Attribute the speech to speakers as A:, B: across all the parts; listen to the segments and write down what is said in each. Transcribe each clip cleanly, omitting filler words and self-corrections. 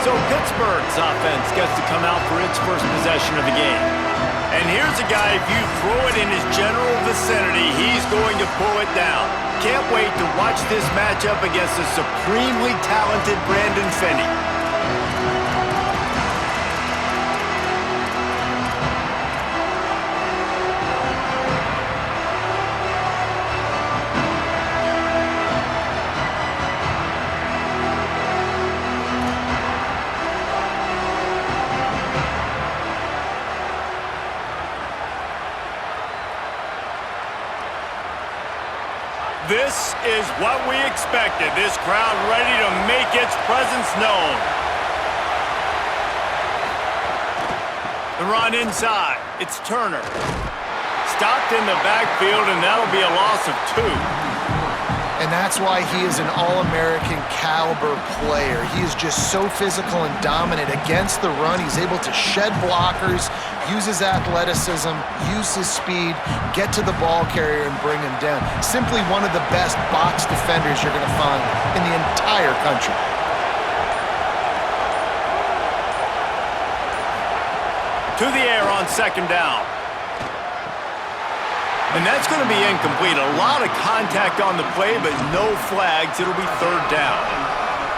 A: So Pittsburgh's offense gets to come out for its first possession of the game. And here's a guy, if you throw it in his general vicinity, he's going to pull it down. Can't wait to watch this matchup against the supremely talented Brandon Finney. This is what we expected. This crowd ready to make its presence known. The run inside. It's Turner. Stopped in the backfield, and that'll be a loss of 2.
B: And that's why he is an All-American caliber player. He is just so physical and dominant against the run. He's able to shed blockers, use his athleticism, use his speed, get to the ball carrier and bring him down. Simply one of the best box defenders you're going to find in the entire country.
A: To the air on second down. And that's going to be incomplete. A lot of contact on the play, but no flags. It'll be third down.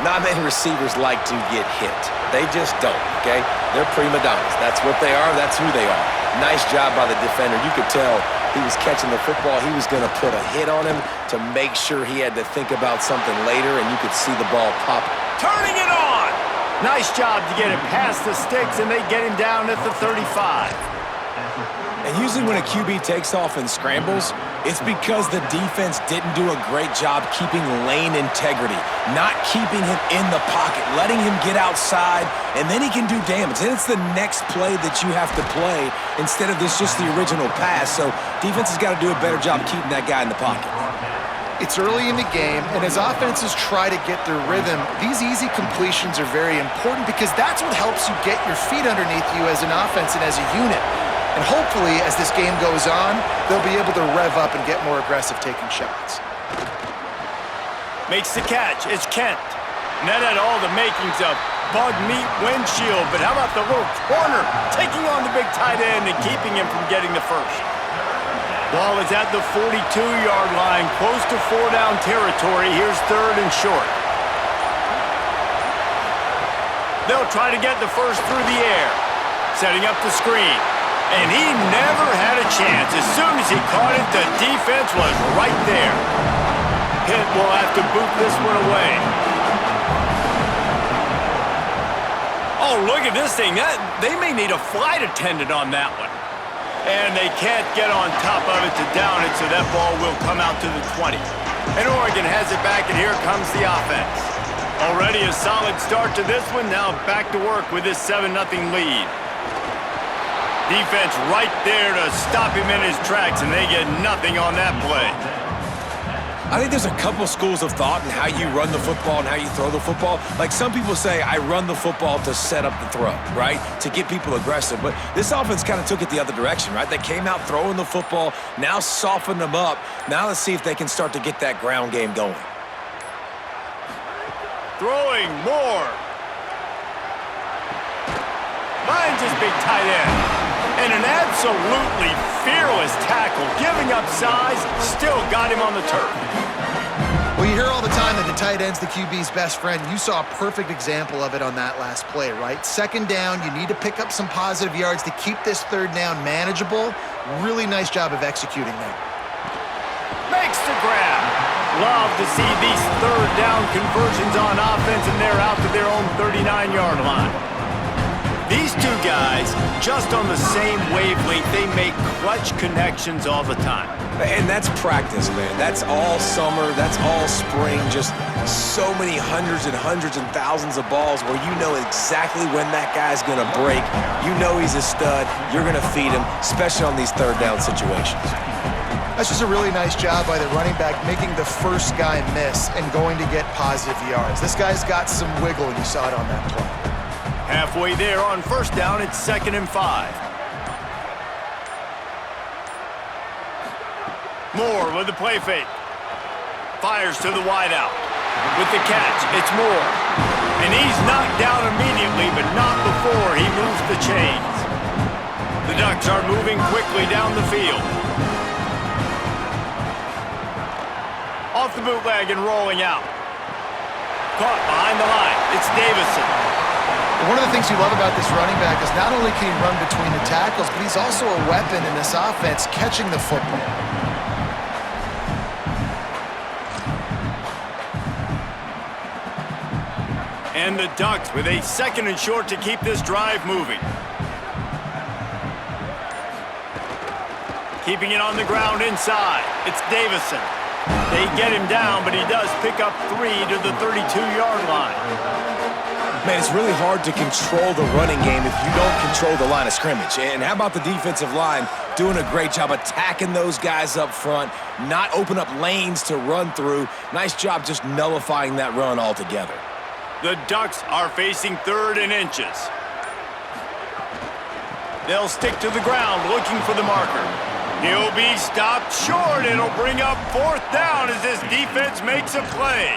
C: Not many receivers like to get hit. They just don't, okay? They're prima donnas. That's what they are. That's who they are. Nice job by the defender. You could tell he was catching the football. He was going to put a hit on him to make sure he had to think about something later, and you could see the ball pop.
A: Turning it on! Nice job to get it past the sticks, and they get him down at the 35.
C: And usually when a QB takes off and scrambles, it's because the defense didn't do a great job keeping lane integrity, not keeping him in the pocket, letting him get outside, and then he can do damage. And it's the next play that you have to play instead of this just the original pass. So defense has got to do a better job keeping that guy in the pocket.
B: It's early in the game, and as offenses try to get their rhythm, these easy completions are very important because that's what helps you get your feet underneath you as an offense and as a unit. And hopefully, as this game goes on, they'll be able to rev up and get more aggressive taking shots.
A: Makes the catch. It's Kent. And that had all the makings of bug meat windshield. But how about the little corner taking on the big tight end and keeping him from getting the first? Ball is at the 42-yard line, close to 4-down territory. Here's third and short. They'll try to get the first through the air. Setting up the screen. And he never had a chance. As soon as he caught it, the defense was right there. Pitt will have to boot this one away. Oh, look at this thing. They may need a flight attendant on that one. And they can't get on top of it to down it, so that ball will come out to the 20. And Oregon has it back, and here comes the offense. Already a solid start to this one. Now back to work with this 7-0 lead. Defense right there to stop him in his tracks, and they get nothing on that play.
C: I think there's a couple schools of thought in how you run the football and how you throw the football. Like some people say, I run the football to set up the throw, right? To get people aggressive. But this offense kind of took it the other direction, right? They came out throwing the football, now softened them up. Now let's see if they can start to get that ground game going.
A: Throwing more. Finds his big tight end. And an absolutely fearless tackle, giving up size, still got him on the turf.
B: Well, you hear all the time that the tight end's the QB's best friend. You saw a perfect example of it on that last play, right? Second down, you need to pick up some positive yards to keep this third down manageable. Really nice job of executing that.
A: Makes the grab. Love to see these third down conversions on offense, and they're out to their own 39-yard line. These two guys, just on the same wavelength, they make clutch connections all the time.
C: And that's practice, man. That's all summer. That's all spring. Just so many hundreds and thousands of balls where you know exactly when that guy's going to break. You know he's a stud. You're going to feed him, especially on these third down situations.
B: That's just a really nice job by the running back making the first guy miss and going to get positive yards. This guy's got some wiggle, and you saw it on that play.
A: Halfway there on first down, it's 2nd and 5. Moore with the play fake. Fires to the wideout. With the catch, it's Moore. And he's knocked down immediately. the chains. The Ducks are moving quickly down the field. Off the bootleg and rolling out. Caught behind the line. It's Davison.
B: One of the things you love about this running back is not only can he run between the tackles, but he's also a weapon in this offense catching the football.
A: And the Ducks with a 2nd and short to keep this drive moving. Keeping it on the ground inside. It's Davison. They get him down, but he does pick up 3 to the 32-yard line.
C: Man, it's really hard to control the running game if you don't control the line of scrimmage. And how about the defensive line doing a great job attacking those guys up front, not open up lanes to run through. Nice job just nullifying that run altogether.
A: The Ducks are facing 3rd and inches. They'll stick to the ground looking for the marker. He'll be stopped short. It'll bring up 4th down as this defense makes a play.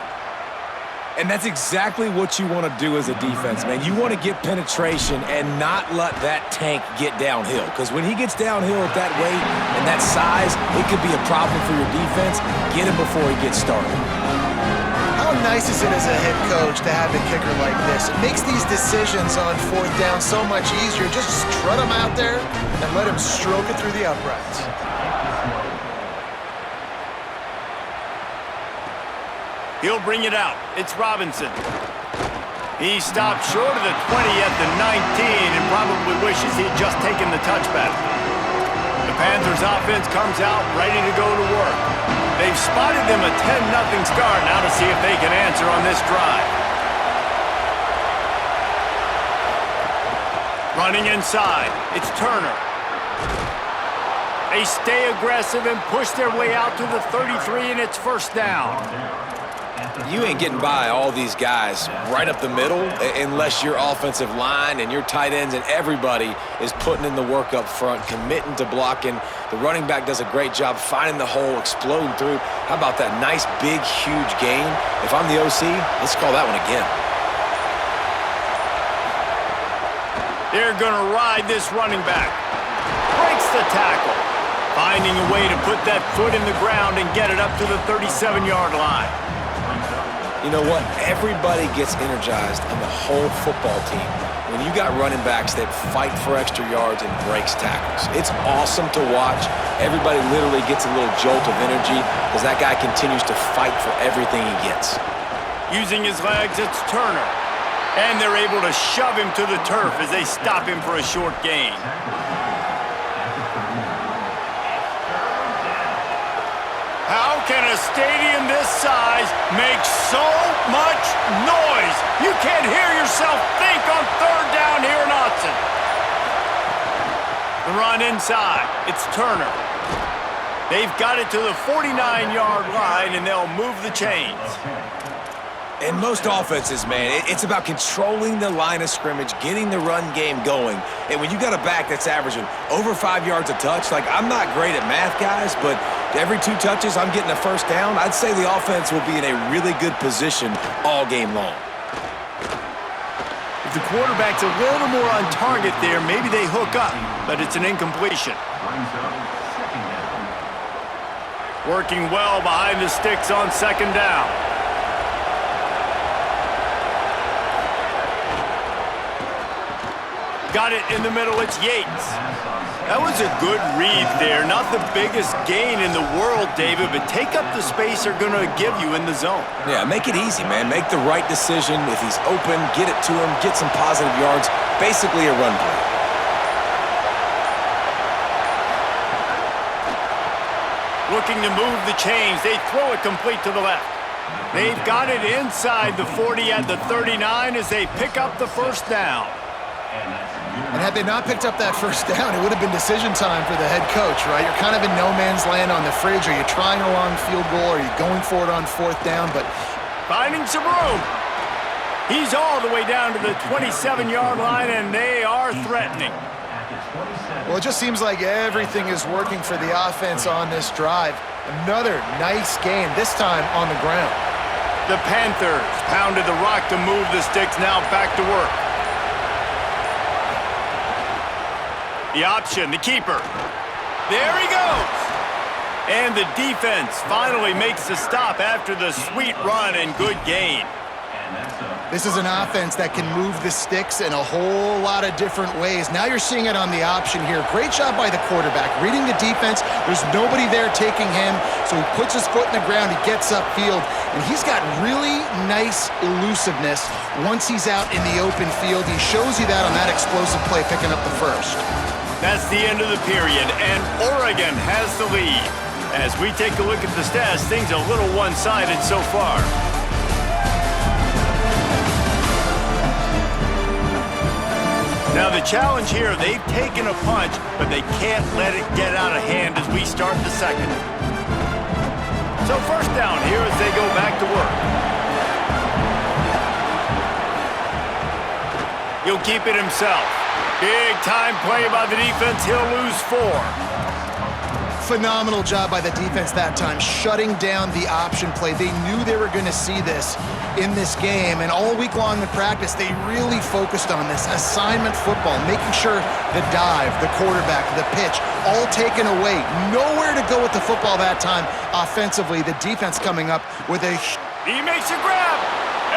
C: And that's exactly what you want to do as a defense, man. You want to get penetration and not let that tank get downhill. Because when he gets downhill at that weight and that size, it could be a problem for your defense. Get him before he gets started.
B: How nice is it as a head coach to have a kicker like this? It makes these decisions on 4th down so much easier. Just strut him out there and let him stroke it through the uprights.
A: He'll bring it out. It's Robinson. He stopped short of the 20 at the 19 and probably wishes he'd just taken the touchback. The Panthers offense comes out ready to go to work. They've spotted them a 10-0 start. Now to see if they can answer on this drive. Running inside. It's Turner. They stay aggressive and push their way out to the 33, and it's 1st down.
C: You ain't getting by all these guys right up the middle unless your offensive line and your tight ends and everybody is putting in the work up front, committing to blocking. The running back does a great job finding the hole, exploding through. How about that nice, big, huge gain? If I'm the OC, let's call that one again.
A: They're going to ride this running back. Breaks the tackle. Finding a way to put that foot in the ground and get it up to the 37-yard line.
C: You know what? Everybody gets energized on the whole football team when you got running backs that fight for extra yards and breaks tackles. It's awesome to watch. Everybody literally gets a little jolt of energy as that guy continues to fight for everything he gets.
A: Using his legs, it's Turner. And they're able to shove him to the turf as they stop him for a short gain. How can a stadium this size make so much noise? You can't hear yourself think on 3rd down here in Austin. The run inside. It's Turner. They've got it to the 49-yard line, and they'll move the chains.
C: In most offenses, man, it's about controlling the line of scrimmage, getting the run game going. And when you got a back that's averaging over 5 yards a touch, like I'm not great at math, guys, but every 2 touches I'm getting a 1st down, I'd say the offense will be in a really good position all game long.
A: If the quarterback's a little more on target there, maybe they hook up, but it's an incompletion. Working well behind the sticks on 2nd down. Got it in the middle, it's Yates. That was a good read there. Not the biggest gain in the world, David, but take up the space they're going to give you in the zone.
C: Yeah, make it easy, man. Make the right decision. If he's open, get it to him, get some positive yards. Basically a run play.
A: Looking to move the chains. They throw it complete to the left. They've got it inside the 40 at the 39 as they pick up the 1st down.
B: And had they not picked up that 1st down, it would have been decision time for the head coach, right? You're kind of in no man's land on the fridge. Are you trying a long field goal? Are you going for it on 4th down? But
A: finding some room. He's all the way down to the 27-yard line, and they are threatening.
B: Well, it just seems like everything is working for the offense on this drive. Another nice game, this time on the ground.
A: The Panthers pounded the rock to move the sticks, now back to work. The option, the keeper. There he goes. And the defense finally makes the stop after the sweet run and good gain.
B: This is an offense that can move the sticks in a whole lot of different ways. Now you're seeing it on the option here. Great job by the quarterback. Reading the defense, there's nobody there taking him, so he puts his foot in the ground, he gets upfield, and he's got really nice elusiveness once he's out in the open field. He shows you that on that explosive play, picking up the first.
A: That's the end of the period, and Oregon has the lead. As we take a look at the stats, things are a little one-sided so far. Now the challenge here, they've taken a punch, but they can't let it get out of hand as we start the second. So first down here as they go back to work. He'll keep it himself. Big time play by the defense. He'll lose 4.
B: Phenomenal job by the defense that time, shutting down the option play. They knew they were going to see this in this game, and all week long in practice, they really focused on this assignment football, making sure the dive, the quarterback, the pitch, all taken away. Nowhere to go with the football that time offensively. The defense coming up with a...
A: He makes a grab,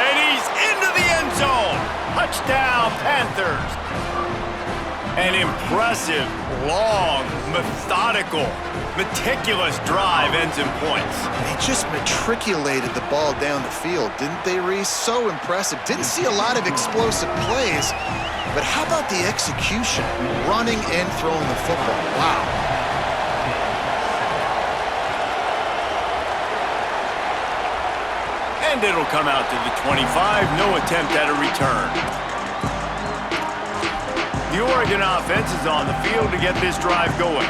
A: and he's into the end zone. Touchdown, Panthers. An impressive, long, methodical, meticulous drive ends in points.
B: They just matriculated the ball down the field, didn't they, Reese? So impressive. Didn't see a lot of explosive plays, but how about the execution? Running and throwing the football. Wow.
A: And it'll come out to the 25. No attempt at a return. The Oregon offense is on the field to get this drive going.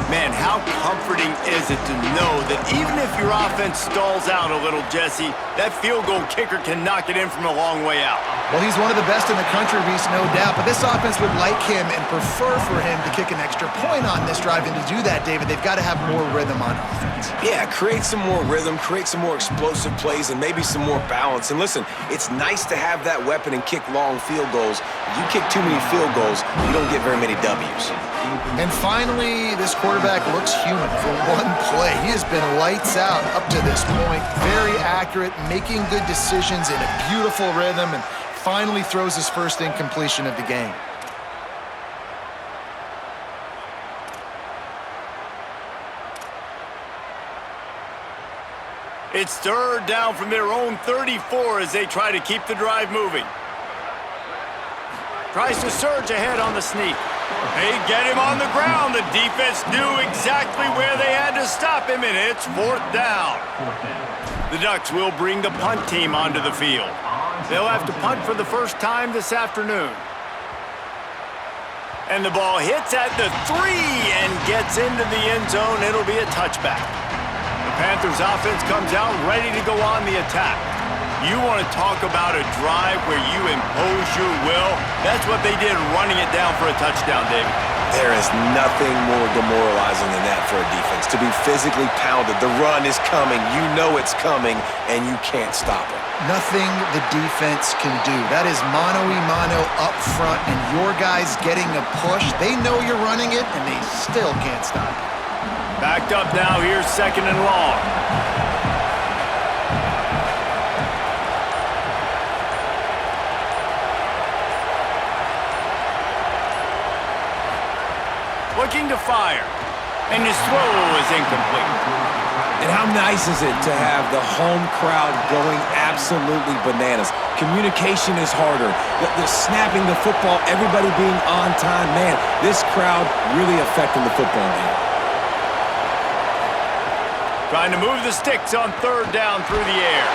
A: Man, how comforting is it to know that even if your offense stalls out a little, Jesse, that field goal kicker can knock it in from a long way out.
B: Well, he's one of the best in the country, Reese, no doubt, but this offense would like him and prefer for him to kick an extra point on this drive, and to do that, David, they've got to have more rhythm on offense.
C: Yeah, create some more rhythm, create some more explosive plays, and maybe some more balance. And listen, it's nice to have that weapon and kick long field goals. If you kick too many field goals, you don't get very many W's.
B: And finally, this quarterback looks human for one play. He has been lights out up to this point. Very accurate, making good decisions in a beautiful rhythm, and finally throws his first incompletion of the game.
A: It's third down from their own 34 as they try to keep the drive moving. Tries to surge ahead on the sneak. They get him on the ground. The defense knew exactly where they had to stop him, and it's fourth down. The Ducks will bring the punt team onto the field. They'll have to punt for the first time this afternoon. And the ball hits at the 3 and gets into the end zone. It'll be a touchback. The Panthers offense comes out ready to go on the attack. You want to talk about a drive where you impose your will? That's what they did, running it down for a touchdown, David.
C: There is nothing more demoralizing than that for a defense, to be physically pounded. The run is coming, you know it's coming, and you can't stop it.
B: Nothing the defense can do. That is mano-a-mano up front, and your guys getting a push. They know you're running it, and they still can't stop it.
A: Backed up now, here's second and long. Looking to fire, and his throw is incomplete.
C: And how nice is it to have the home crowd going absolutely bananas? Communication is harder. The snapping the football, everybody being on time. Man, this crowd really affecting the football game.
A: Trying to move the sticks on third down through the air.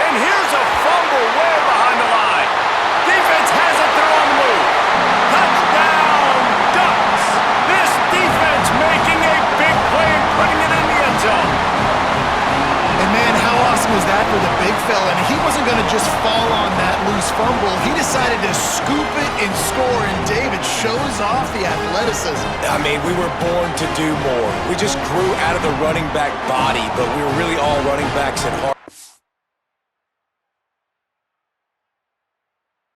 A: And here's a fumble way behind the line. Defense has it, they're on the move. Touchdown, Ducks! This defense making a big play and putting it in the end zone.
B: And man, how awesome is that for the big fella? And he wasn't going to just fall on that loose fumble. He decided to scoop it and score, and David shows off the athleticism.
C: I mean, we were born to do more. We just grew out of the running back body, but we were really all running backs at heart.